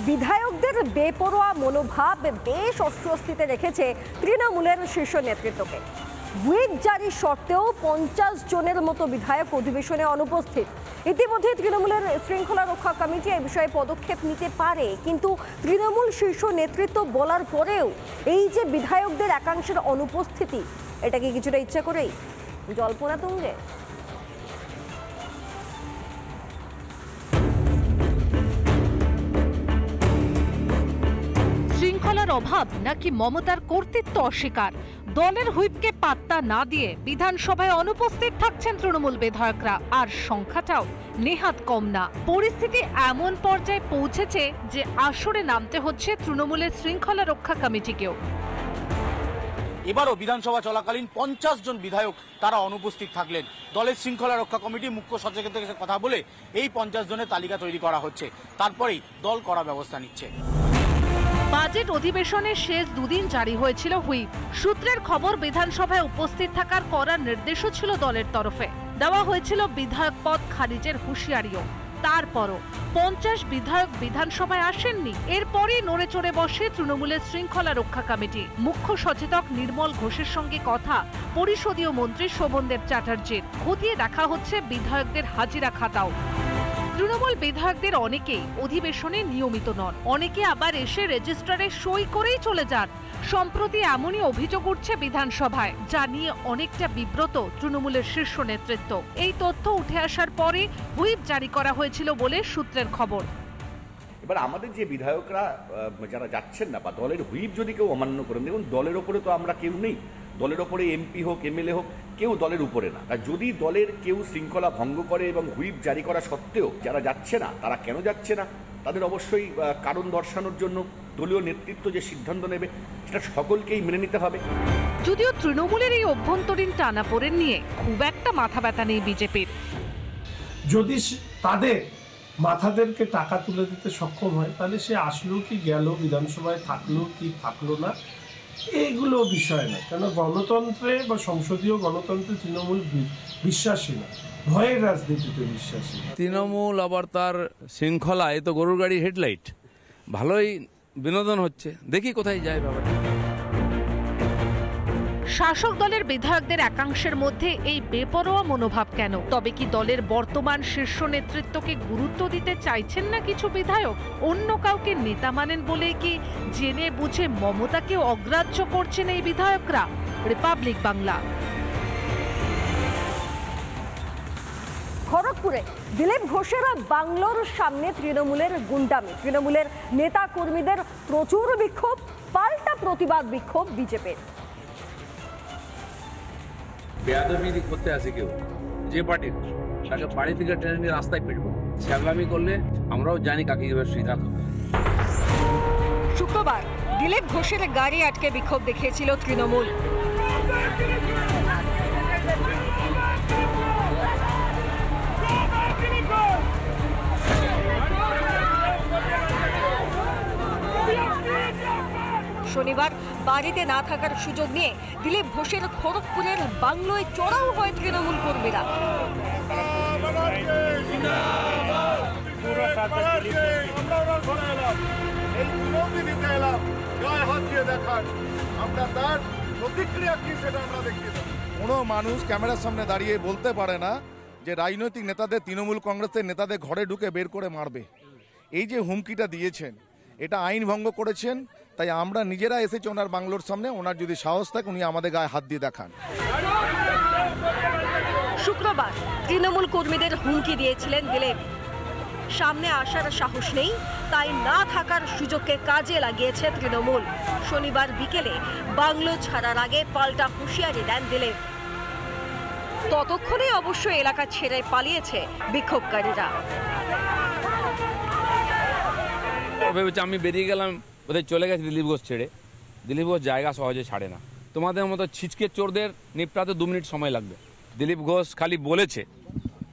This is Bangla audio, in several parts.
বিধায়কদের বেপরোয়া মনোভাব বেশ অস্বস্তিতে রেখেছে তৃণমূলের শীর্ষ নেতৃত্বকে। হুইপ জারি সত্ত্বেও 50 জনের মতো বিধায়ক অধিবেশনে অনুপস্থিত। ইতিমধ্যে তৃণমূলের শৃঙ্খলা রক্ষা কমিটি এই বিষয়ে পদক্ষেপ নিতে পারে, কিন্তু তৃণমূল শীর্ষ নেতৃত্ব বলার পরেও এই যে বিধায়কদের একাংশের অনুপস্থিতি, এটা কি কিছুটা ইচ্ছা করেই জল্পনা তুঙ্গে? শৃঙ্খলার অভাব নাকি মমতার কর্তৃত্ব অস্বীকার? দলের হুইপকে পাত্তা না দিয়ে বিধানসভায় অনুপস্থিত থাকছেন তৃণমূল বিধায়করা, আর সংখ্যাটাও নেহাত কম না। পরিস্থিতি এমন পর্যায়ে পৌঁছেছে যে আসরে নামতে হচ্ছে তৃণমূলের শৃঙ্খলা রক্ষা কমিটিকেও। এবারও বিধানসভা চলাকালীন 50 জন বিধায়ক তারা অনুপস্থিত থাকলেন। দলের শৃঙ্খলা রক্ষা কমিটি মুখ্য সচেতকের সাথে কথা বলে এই 50 জনের তালিকা তৈরি করা হচ্ছে, তারপরেই দল কড়া ব্যবস্থা নিচ্ছে। বাজেট অধিবেশনের শেষ দুদিন জারি হয়েছিল হুইপ। সূত্রের খবর, বিধানসভায় উপস্থিত থাকার কড়া নির্দেশও ছিল দলের তরফে। দেওয়া হয়েছিল বিধায়ক পদ খারিজের হুঁশিয়ারিও। তারপরও 50 বিধায়ক বিধানসভায় আসেননি। এরপরই নড়ে চড়ে বসে তৃণমূলের শৃঙ্খলা রক্ষা কমিটি। মুখ্য সচেতক নির্মল ঘোষের সঙ্গে কথা পরিষদীয় মন্ত্রী শোভনদেব চ্যাটার্জির। খতিয়ে দেখা হচ্ছে বিধায়কদের হাজিরা খাতাও। তৃণমূল বিধায়কদের অনেকেই অধিবেশনে নিয়মিত নন, অনেকে আবার এসে রেজিস্ট্রারে সই করেই চলে যান। সম্প্রতি এমনই অভিযোগ উঠছে বিধানসভায়, যা নিয়ে অনেকটা বিব্রত তৃণমূলের শীর্ষ নেতৃত্ব। এই তথ্য উঠে আসার পরে হুইপ জারি করা হয়েছিল বলে সূত্রের খবর। এবার আমাদের যে বিধায়করা যারা যাচ্ছেন না, বা দলের হুইপ যদি কেউ অমান্য করেন, দেখুন দলের ওপরে তো আমরা কেউ নেই। দলের ওপরে এমপি হোক, এমএলএ হোক, কেউ দলের উপরে না। আর যদি দলের কেউ শৃঙ্খলা ভঙ্গ করে এবং হুইপ জারি করা সত্ত্বেও যারা যাচ্ছে না, তারা কেন যাচ্ছে না, তাদের অবশ্যই কারণ দর্শানোর জন্য দলীয় নেতৃত্ব যে সিদ্ধান্ত নেবে সেটা সকলকেই মেনে নিতে হবে। যদিও তৃণমূলের এই অভ্যন্তরীণ টানাপোড়েন নিয়ে খুব একটা মাথা ব্যথা নেই বিজেপির। যদি তাদের মাথাদেরকে টাকা তুলে দিতে সক্ষম হয়, তাহলে সে আসলো কি গেল, বিধানসভায় থাকলো কি থাকলো না, এইগুলো বিষয় না। কেন গণতন্ত্রে বা সংসদীয় গণতন্ত্রে তৃণমূল বিশ্বাসী না, ভয়ের রাজনীতিতে বিশ্বাসী। তৃণমূল আবার তার শৃঙ্খলায় তো গরুর গাড়ির হেডলাইট, ভালোই বিনোদন হচ্ছে, দেখি কোথায় যায় ব্যাপারটা। শাসক দলের বিধায়কদের একাংশের মধ্যে এই বেপরোয়া মনোভাব কেন? তবে কি দলের বর্তমান শীর্ষ নেতৃত্বকে গুরুত্ব দিতে চাইছেন না কিছু বিধায়ক? অন্য কাউকে নেতা মানেন বলে কি জেনে বুঝে মমতাকে অগ্রাহ্য করছেন এই বিধায়করা? রিপাবলিক বাংলা। খড়গপুরে দিলীপ ঘোষের বাংলোর সামনে তৃণমূলের গুন্ডামি, তৃণমূলের নেতা কর্মীদের প্রচুর বিক্ষোভ, পাল্টা প্রতিবাদ বিক্ষোভ বিজেপির। বেয়াদবি করতে আসে কেউ যে পার্টির, তাকে বাড়ি থেকে টেনে নিয়ে রাস্তায় পেটবো। ছ্যাবলামি করলে আমরাও জানি কাকে কিভাবে সুবিধা করবে। শুক্রবার দিলীপ ঘোষের গাড়ি আটকে বিক্ষোভ দেখিয়েছিল তৃণমূল। শনিবার বাড়িতে না থাকার সুযোগ নিয়ে দিলীপ ঘোষের খড়গপুরের বাংলোয় চড়াও হয় তৃণমূল কর্মীরা। কোনো মানুষ ক্যামেরার সামনে দাঁড়িয়ে বলতে পারে না যে রাজনৈতিক নেতাদের, তৃণমূল কংগ্রেসের নেতাদের ঘরে ঢুকে বের করে মারবে। এই যে হুমকিটা দিয়েছেন, এটা আইন ভঙ্গ করেছেন। তাই আমরা নিজেরা এসেছি ওনার বাংলোর সামনে। ওনার যদি সাহস থাকে উনি আমাদের গায়ে হাত দিয়ে দেখান। শুক্রবার তৃণমূল কর্মীদের হুমকি দিয়েছিলেন দিলীপ। সামনে আসার সাহস নেই, তাই না থাকার সুযোগকে কাজে লাগিয়েছে তৃণমূল। শনিবার বিকেলে বাংলো ছাড়ার আগে পাল্টা হুঁশিয়ারি দেন দিলীপ। ততক্ষণে অবশ্য এলাকা ছেড়ে পালিয়েছে বিক্ষোভকারীরা। ভেবেছি আমি বেরিয়ে গেলাম, ওদের চলে গেছে দিলীপ ঘোষ ছেড়ে। দিলীপ ঘোষ জায়গা সহজে ছাড়ে না। তোমাদের মতো ছিচকে চোরদের নিপটাতে 2 মিনিট সময় লাগবে। দিলীপ ঘোষ খালি বলেছে,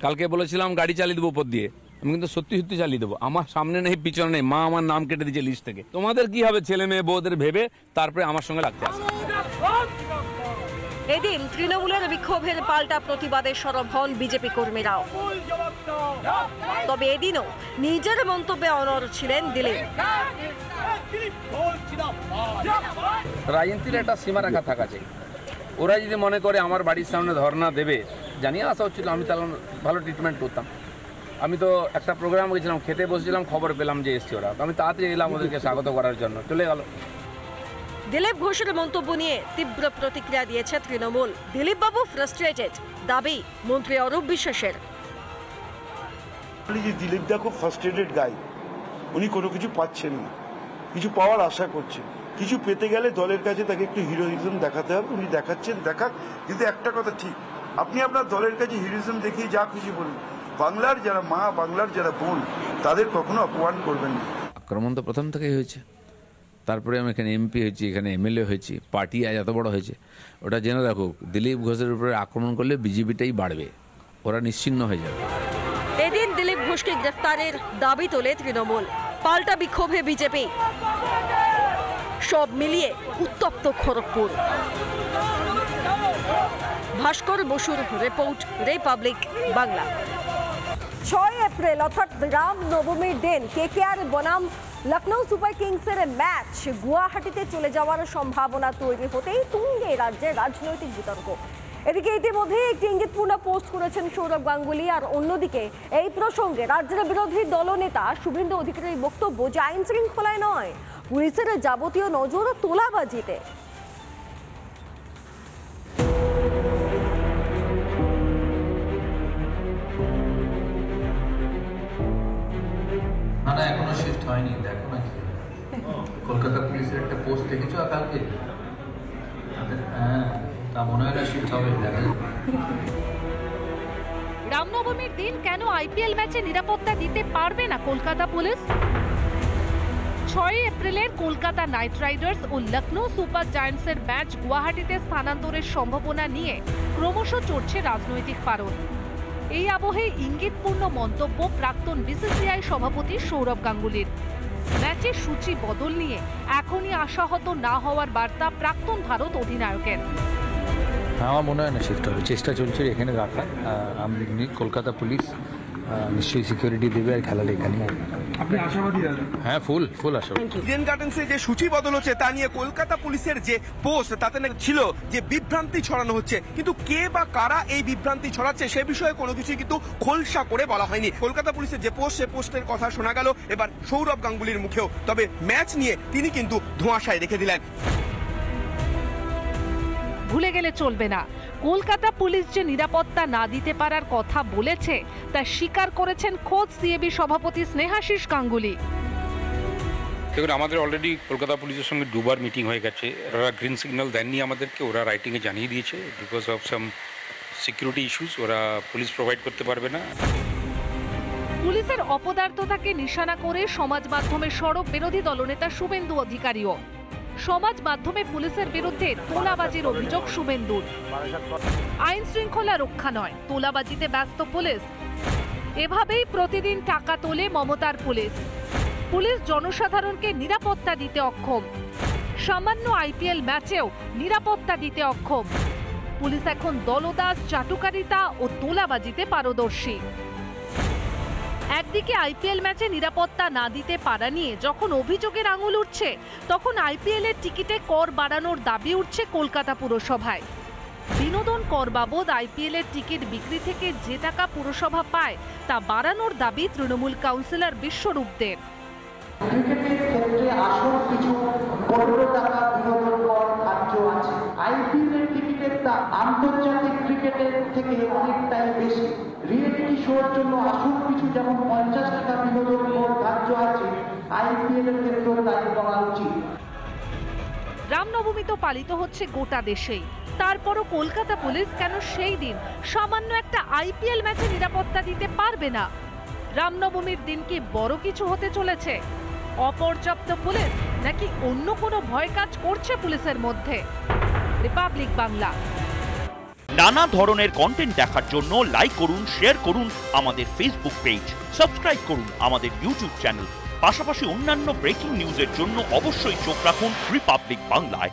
কালকে বলেছিলাম গাড়ি চালিয়ে দেবো উপর দিয়ে, আমি কিন্তু সত্যি সত্যি চালিয়ে দেবো। আমার সামনে নেই, পিছনে নেই, মা আমার নাম কেটে দিয়েছে লিস্ট থেকে। তোমাদের কি হবে ছেলে মেয়ে বউদের ভেবে তারপরে আমার সঙ্গে লাগতে আসে। এদিন তৃণমূলের বিক্ষোভের পাল্টা প্রতিবাদে সরব হন বিজেপি কর্মীরাও। তবে এদিনও নিজের মন্তব্যে অনড় ছিলেন দিলীপ। রাজনীতির একটা সীমারেখা থাকা চাই। ওরা যদি মনে করে আমার বাড়ির সামনে ধর্ণা দেবে, জানিয়ে আসা হচ্ছিল, আমি তাহলে ভালো ট্রিটমেন্ট করতাম। আমি তো একটা প্রোগ্রাম গেছিলাম, খেতে বসেছিলাম, খবর পেলাম যে এসছে ওরা, আমি তাড়াতাড়ি এলাম ওদেরকে স্বাগত করার জন্য, চলে গেল। দিলীপ ঘোষের মন্তব্য নিয়ে তীব্র প্রতিক্রিয়া দিয়েছে তৃণমূল। দিলীপ বাবু ফ্রাস্ট্রেটেড, দাবি মন্ত্রী অরূপ বিশ্বাসের। দিলীপদা খুব ফ্রাস্ট্রেটেড গাই, উনি কোনো কিছু পাচ্ছেন না, কিছু পাওয়ার আশা করছেন। কিছু পেতে গেলে দলের কাছে তাকে একটু হিরোইজম দেখাতে হবে, উনি দেখাচ্ছেন, দেখাক। কিন্তু একটা কথা ঠিক, আপনি আপনার দলের কাছে হিরোইজম দেখিয়ে যা খুশি বলুন, বাংলার যারা মা, বাংলার যারা বোন, তাদের কখনো অপমান করবেন না। আক্রমণ তো প্রথম থেকেই হয়েছে, তারপরে আমি এখানে এমপি হয়েছি, এখানে এমএলএ হয়েছি, পার্টি আজ এত বড় হয়েছে। ওটা জেনে রাখুক, দিলীপ ঘোষের উপরে আক্রমণ করলে বিজেপিটাই বাড়বে, ওরা নিশ্চিহ্ন হয়ে যাবে। এদিন দিলীপ ঘোষকে গ্রেফতারের দাবি তোলে তৃণমূল, পাল্টা বিক্ষোভে বিজেপি। সব মিলিয়ে উত্তপ্ত খড়গপুর। ভাস্কর বসুর রিপোর্ট, রিপাবলিক বাংলা। 6 এপ্রিল অর্থাৎ রাম নবমীর দিন কেকেআর বনাম লখনৌ সুপার কিংসের ম্যাচ গুয়াহাটিতে চলে যাওয়ার সম্ভাবনা তৈরি হতেই তুঙ্গে রাজ্যের রাজনৈতিক বিতর্ক। এদিকে ইতিমধ্যে একটি ইঙ্গিতপূর্ণ পোস্ট করেছেন সৌরভ গাঙ্গুলি, আর অন্যদিকে এই প্রসঙ্গে রাজ্যের বিরোধী দলনেতা শুভেন্দু অধিকারীর বক্তব্য যে আইন শৃঙ্খলায় নয়, পুলিশের যাবতীয় নজর তোলাবাজিতে। না এখনো শিফট হয়নি, দেখো না কি কলকাতা পুলিশের একটা পোস্ট দেখেছো কালকে? হ্যাঁ, তা মনে হয় না শিফট হবে, দেখা যাবে। রামনবমীর দিন কেন আইপিএল ম্যাচে নিরাপত্তা দিতে পারবে না কলকাতা পুলিশ? 6 এপ্রিলের কলকাতা নাইট রাইডার্স ও লখনৌ সুপার জায়ান্টসের ম্যাচ গুয়াহাটিতে স্থানান্তরের সম্ভাবনা নিয়ে ক্রমশ চড়ছে রাজনৈতিক পারদ। এই আবহে ইঙ্গিতপূর্ণ মন্তব্য প্রাক্তন বিসিসিআই সভাপতি সৌরভ গাঙ্গুলির। ম্যাচের সূচি বদল নিয়ে এখনই আশাহত না হওয়ার বার্তা প্রাক্তন ভারত অধিনায়কের। আমার মনে হয় না শিফট হবে, চেষ্টা চলছে এখানে রাখার। আমি কলকাতা পুলিশ নিশ্চয়ই সিকিউরিটি দেবে আর খেলাটা এখানে। আপনি আশাবাদী? হ্যাঁ, ফুল আশাবাদী। ইডেন গার্ডেন্সে যে সূচি বদল হচ্ছে তা নিয়ে কলকাতা পুলিশের যে পোস্ট, তাতে ছিল যে বিভ্রান্তি ছড়ানো হচ্ছে, কিন্তু কে বা কারা এই বিভ্রান্তি ছড়াচ্ছে সে বিষয়ে কোনো কিছু কিন্তু খোলসা করে বলা হয়নি। কলকাতা পুলিশের যে পোস্ট, সে পোস্টের কথা শোনা গেল এবার সৌরভ গাঙ্গুলির মুখেও, তবে ম্যাচ নিয়ে তিনি কিন্তু ধোঁয়াশায় রেখে দিলেন। ভুলে গেলে চলবে না, কলকাতা পুলিশ যে নিরাপত্তা না দিতে পারার কথা বলেছে তা স্বীকার করেছেন খোদ সিএবি সভাপতি স্নেহাশিস গাঙ্গুলি। দেখুন, আমাদের অলরেডি কলকাতা পুলিশের সঙ্গে দুবার মিটিং হয়ে গেছে। ওরা গ্রিন সিগন্যাল দেননি আমাদেরকে, ওরা রাইটিংয়ে জানিয়ে দিয়েছে because of some security issues ওরা পুলিশ প্রোভাইড করতে পারবে না। পুলিশের অপদার্থতাকে নিশানা করে সমাজ মাধ্যমে সরব বিরোধী দলনেতা শুভেন্দু অধিকারীও। সমাজ মাধ্যমে পুলিশের বিরুদ্ধে তোলাবাজির অভিযোগ শুভেন্দুর। আইন শৃঙ্খলা রক্ষা নয়, তোলাবাজিতে ব্যস্ত পুলিশ। এভাবেই প্রতিদিন টাকা তোলে মমতার পুলিশ। পুলিশ জনসাধারণকে নিরাপত্তা দিতে অক্ষম। সামান্য আইপিএল ম্যাচেও নিরাপত্তা দিতে অক্ষম। পুলিশ এখন দলদাস, চাটুকারিতা ও তোলাবাজিতে পারদর্শী। একদিকে আইপিএল ম্যাচে নিরাপত্তা না দিতে পারা নিয়ে যখন অভিযোগের আঙুল উঠছে, তখন আইপিএল এর টিকিটে কর বাড়ানোর দাবি উঠছে কলকাতা পুরসভায়। বিনোদন কর বাবদ আইপিএল এর টিকিট বিক্রি থেকে যে টাকা পুরসভা পায় তা বাড়ানোর দাবি তৃণমূল কাউন্সিলর বিশ্বরূপদের। ক্রিকেটের ক্ষেত্রে আসল কিছু 15 টাকা বিনোদন কর ধার্য আছে। আইপিএল এর টিকিটের দাম আন্তর্জাতিক ক্রিকেটের থেকে অনেকটাই বেশি। রিয়েলিটি শোর জন্য আসল কিছু যেমন 50 টাকা বিনোদন কর ধার্য আছে, আইপিএল এর ক্ষেত্রেও তাই করা উচিত। রামনবমী তো পালিত হচ্ছে গোটা দেশেই, তারপরও কলকাতা পুলিশ কেন সেই দিন সামান্য একটা আইপিএল ম্যাচে নিরাপত্তা দিতে পারবে না? রামনবমীর দিন কি বড় কিছু হতে চলেছে? অপর্যাপ্ত পুলিশ নাকি অন্য কোনো ভয় কাজ করছে পুলিশের মধ্যে? রিপাবলিক বাংলা। নানা ধরনের কন্টেন্ট দেখার জন্য লাইক করুন, শেয়ার করুন আমাদের ফেসবুক পেজ, সাবস্ক্রাইব করুন আমাদের ইউটিউব চ্যানেল। পাশাপাশি অন্যান্য ব্রেকিং নিউজের জন্য অবশ্যই চোখ রাখুন রিপাবলিক বাংলায়।